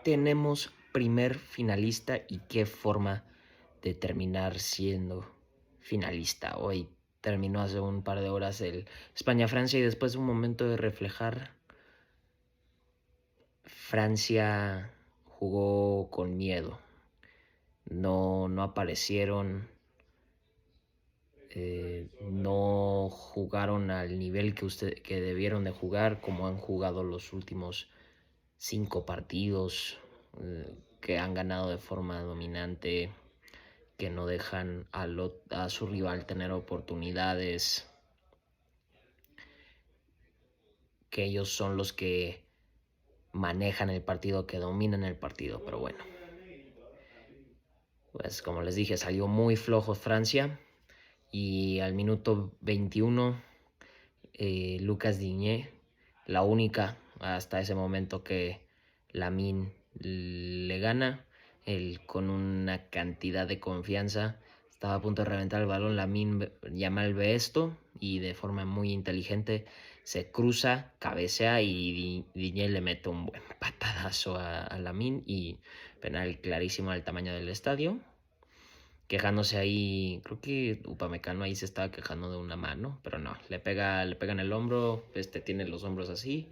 tenemos primer finalista y qué forma de terminar siendo finalista. Hoy terminó hace un par de horas el España-Francia y después de un momento de reflejar, Francia jugó con miedo. No aparecieron, no jugaron al nivel que debieron de jugar, como han jugado los últimos 5 partidos, que han ganado de forma dominante, que no dejan a su rival tener oportunidades, que ellos son los que manejan el partido, que dominan el partido. Pero bueno, pues como les dije, salió muy flojo Francia y al minuto 21 Lucas Digne, la única hasta ese momento que Lamine le gana, él con una cantidad de confianza estaba a punto de reventar el balón. Lamine Yamal ve esto y de forma muy inteligente se cruza, cabecea y Digne le mete un buen patadazo a Lamine y penal clarísimo al tamaño del estadio, quejándose ahí. Creo que Upamecano ahí se estaba quejando de una mano, pero no, le pega en el hombro, tiene los hombros así,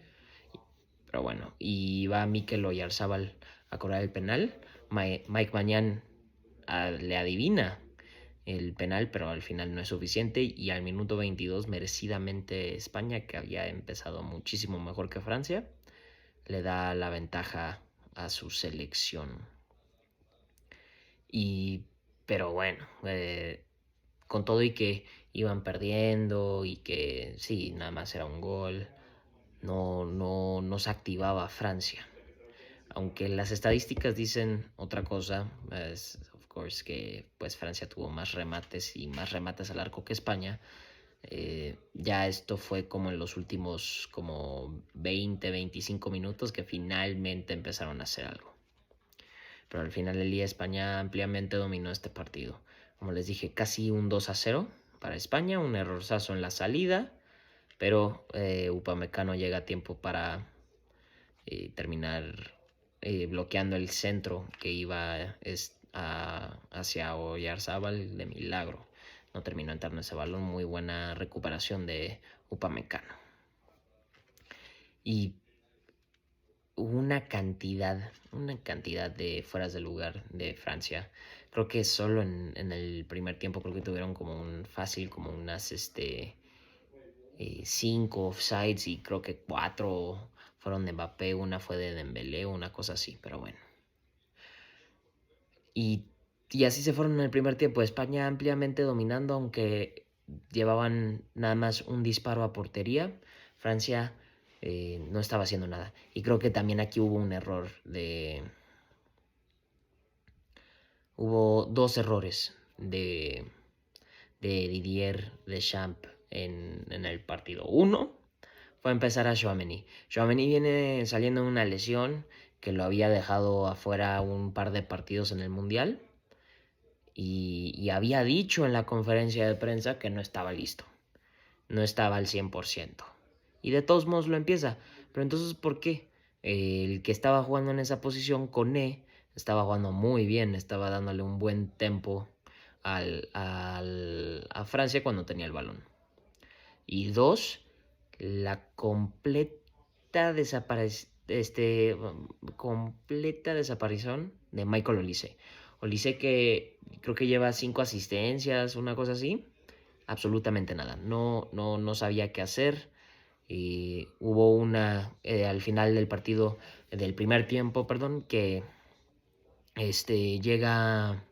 pero bueno, y va Mikel Oyarzabal a cobrar el penal. Mike Mañán le adivina el penal, pero al final no es suficiente y al minuto 22 merecidamente España, que había empezado muchísimo mejor que Francia, le da la ventaja a su selección. Y pero bueno, con todo y que iban perdiendo y que sí, nada más era un gol, no se activaba Francia. Aunque las estadísticas dicen otra cosa, es of course que pues Francia tuvo más remates y más remates al arco que España. Ya esto fue como en los últimos como 20-25 minutos que finalmente empezaron a hacer algo. Pero al final del día España ampliamente dominó este partido. Como les dije, casi un 2-0 para España, un errorzazo en la salida, pero Upamecano llega a tiempo para terminar bloqueando el centro que iba hacia Oyarzábal de milagro. No terminó entrando ese balón, muy buena recuperación de Upamecano. Y una cantidad de fueras de lugar de Francia. Creo que solo en el primer tiempo creo que tuvieron como como unas 5 offsides y creo que 4 fueron de Mbappé, una fue de Dembélé, una cosa así, pero bueno. Y, y así se fueron en el primer tiempo. España ampliamente dominando, aunque llevaban nada más un disparo a portería. Francia no estaba haciendo nada. Y creo que también aquí hubo un error Hubo 2 errores de Didier Deschamps en el partido. Uno fue empezar a Tchouaméni. Tchouaméni viene saliendo de una lesión que lo había dejado afuera un par de partidos en el Mundial y había dicho en la conferencia de prensa que no estaba listo, no estaba al 100%. Y de todos modos lo empieza. Pero entonces, ¿por qué? El que estaba jugando en esa posición, Koné, estaba jugando muy bien, estaba dándole un buen tempo a Francia cuando tenía el balón. Y dos, la completa desaparición de Michael Olise. Olise que creo que lleva 5 asistencias, una cosa así. Absolutamente nada. No sabía qué hacer. Hubo una al final del partido, del primer tiempo, perdón, que llega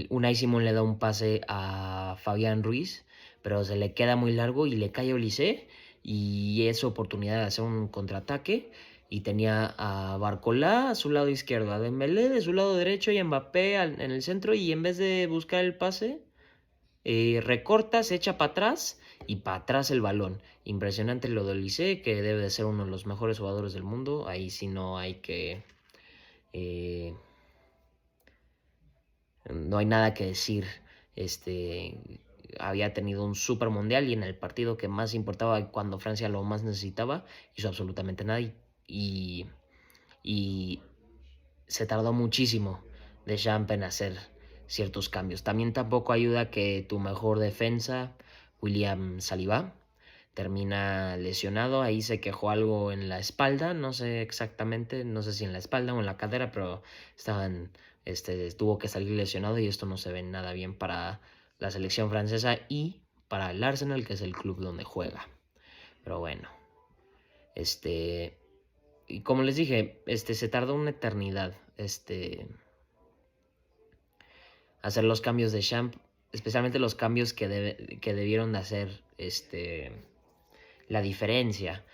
Unai Simón le da un pase a Fabián Ruiz, pero se le queda muy largo y le cae a Olise y es oportunidad de hacer un contraataque. Y tenía a Barcolá a su lado izquierdo, a Dembélé de su lado derecho y a Mbappé en el centro. Y en vez de buscar el pase, recorta, se echa para atrás y para atrás el balón. Impresionante lo de Olise, que debe de ser uno de los mejores jugadores del mundo. Ahí sí no hay que... no hay nada que decir. Había tenido un super mundial y en el partido que más importaba, cuando Francia lo más necesitaba, hizo absolutamente nada. Y y se tardó muchísimo Deschamps en hacer ciertos cambios. También tampoco ayuda que tu mejor defensa, William Saliba, termina lesionado. Ahí se quejó algo en la espalda, no sé exactamente, no sé si en la espalda o en la cadera, pero tuvo que salir lesionado y esto no se ve nada bien para la selección francesa y para el Arsenal, que es el club donde juega. Pero bueno, y como les dije, se tardó una eternidad, hacer los cambios de Champ, especialmente los cambios que debieron de hacer, la diferencia.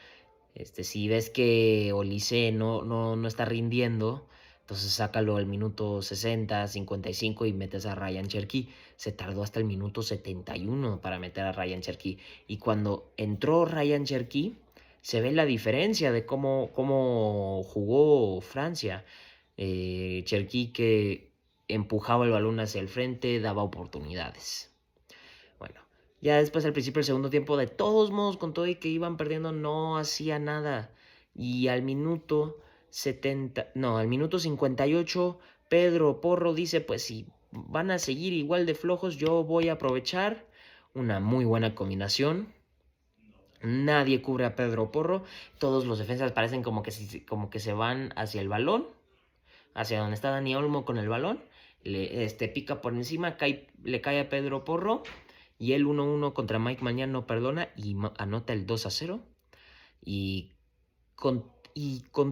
Si ves que Olise no está rindiendo, entonces sácalo al minuto 60, 55 y metes a Ryan Cherky. Se tardó hasta el minuto 71 para meter a Ryan Cherky. Y cuando entró Ryan Cherky, se ve la diferencia de cómo jugó Francia. Cherky que empujaba el balón hacia el frente, daba oportunidades. Bueno, ya después al principio del segundo tiempo, de todos modos, con todo y que iban perdiendo, no hacía nada. Y al minuto 58, Pedro Porro dice, pues si van a seguir igual de flojos, yo voy a aprovechar. Una muy buena combinación. Nadie cubre a Pedro Porro. Todos los defensas parecen como que se van hacia el balón, hacia donde está Dani Olmo con el balón. Pica por encima, le cae a Pedro Porro. Y el 1-1 contra Mike Mañán no perdona y anota el 2-0. Y con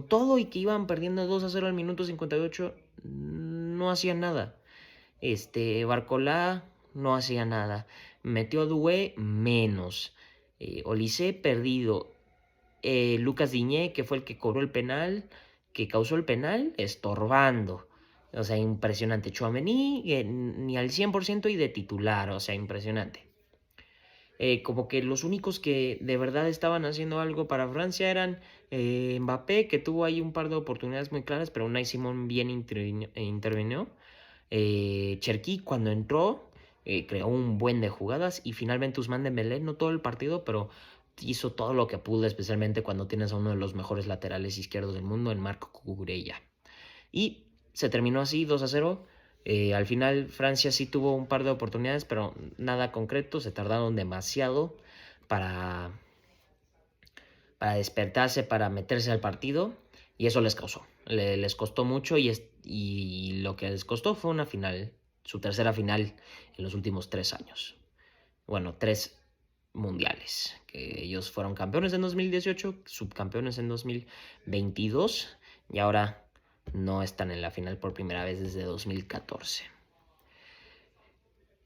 todo y que iban perdiendo 2-0 al minuto 58, no hacían nada. Barcolá no hacía nada. Metió a Doué menos. Olise perdido. Lucas Diñé, que fue el que cobró el penal, que causó el penal, estorbando. O sea, impresionante. Tchouaméni ni al 100% y de titular, o sea, impresionante. Como que los únicos que de verdad estaban haciendo algo para Francia eran Mbappé, que tuvo ahí un par de oportunidades muy claras, pero Unai Simón bien intervino. Cherki cuando entró creó un buen de jugadas y finalmente Ousmane Dembélé, no todo el partido, pero hizo todo lo que pudo, especialmente cuando tienes a uno de los mejores laterales izquierdos del mundo, en Marco Cucurella. Y se terminó así, 2-0. Al final Francia sí tuvo un par de oportunidades, pero nada concreto. Se tardaron demasiado para despertarse, para meterse al partido. Y eso les causó. Les costó mucho y lo que les costó fue una final. Su tercera final en los últimos 3 años. Bueno, 3 mundiales. Que ellos fueron campeones en 2018, subcampeones en 2022 y ahora no están en la final por primera vez desde 2014.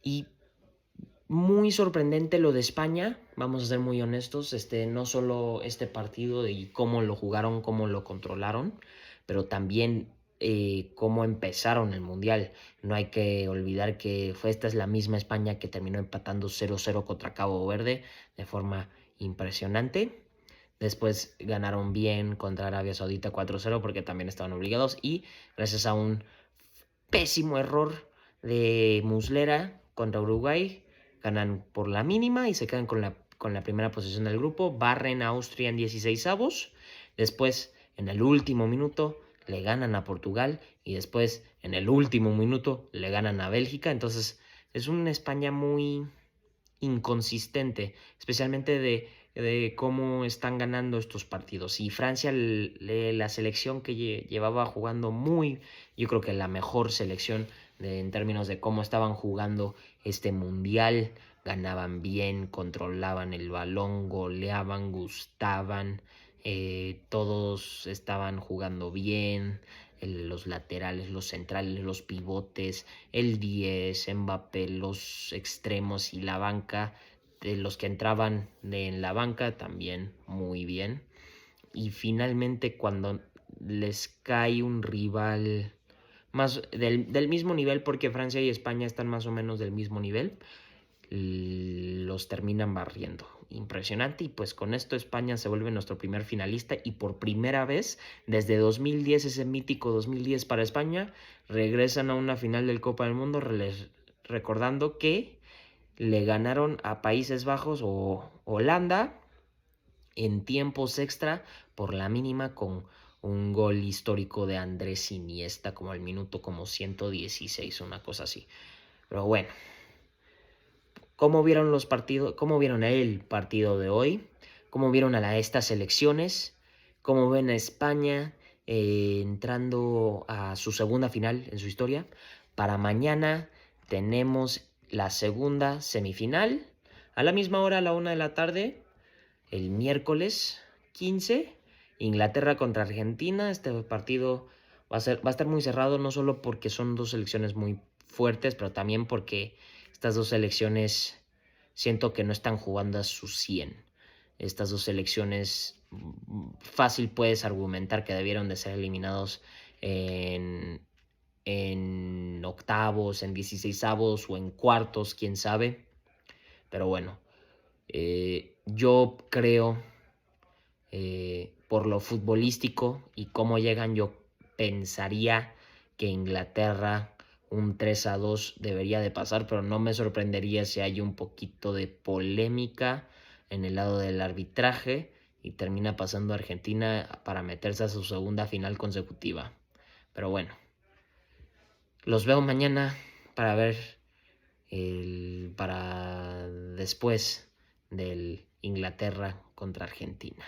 Y muy sorprendente lo de España, vamos a ser muy honestos, no solo este partido y cómo lo jugaron, cómo lo controlaron, pero también cómo empezaron el Mundial. No hay que olvidar que esta es la misma España que terminó empatando 0-0 contra Cabo Verde de forma impresionante. Después ganaron bien contra Arabia Saudita 4-0 porque también estaban obligados y gracias a un pésimo error de Muslera contra Uruguay ganan por la mínima y se quedan con la primera posición del grupo. Barren a Austria en 16avos. Después, en el último minuto, le ganan a Portugal y después, en el último minuto, le ganan a Bélgica. Entonces, es una España muy inconsistente, especialmente de cómo están ganando estos partidos. Y Francia, la selección que llevaba jugando yo creo que la mejor selección en términos de cómo estaban jugando este mundial, ganaban bien, controlaban el balón, goleaban, gustaban, todos estaban jugando bien, los laterales, los centrales, los pivotes, el 10, Mbappé, los extremos y la banca, de los que entraban en la banca también muy bien. Y finalmente cuando les cae un rival más del mismo nivel, porque Francia y España están más o menos del mismo nivel, los terminan barriendo. Impresionante, y pues con esto España se vuelve nuestro primer finalista y por primera vez desde 2010, ese mítico 2010 para España, regresan a una final del Copa del Mundo, recordando que le ganaron a Países Bajos o Holanda en tiempos extra por la mínima con un gol histórico de Andrés Iniesta como al minuto como 116, una cosa así. Pero bueno, ¿cómo vieron los partidos? ¿Cómo vieron el partido de hoy? ¿Cómo vieron a estas elecciones? ¿Cómo ven a España entrando a su segunda final en su historia? Para mañana tenemos la segunda semifinal a la misma hora, a la 1 de la tarde, el miércoles 15, Inglaterra contra Argentina. Este partido va a estar muy cerrado, no solo porque son dos selecciones muy fuertes, pero también porque estas dos selecciones siento que no están jugando a su 100. Estas dos selecciones fácil puedes argumentar que debieron de ser eliminados en octavos, en 16avos o en cuartos, quién sabe. Pero bueno, yo creo, por lo futbolístico y cómo llegan, yo pensaría que Inglaterra un 3-2 debería de pasar, pero no me sorprendería si hay un poquito de polémica en el lado del arbitraje y termina pasando Argentina para meterse a su segunda final consecutiva. Pero bueno, los veo mañana para ver para después del Inglaterra contra Argentina.